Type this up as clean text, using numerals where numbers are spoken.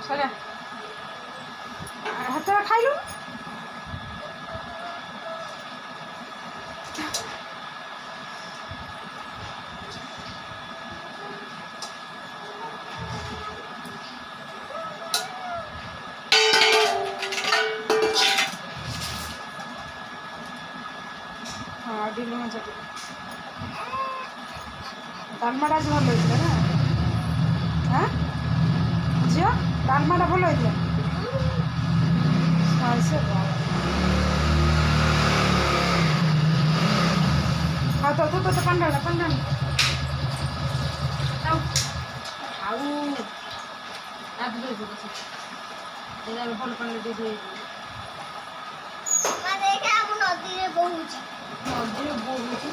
चले हाथ खाइलु हाँ दिलु मजा डालमाटा आज भल होता ना हाँ झील डालमाटा भल होता हाँ तो तो पंडा भल पानी दे नदी बहुत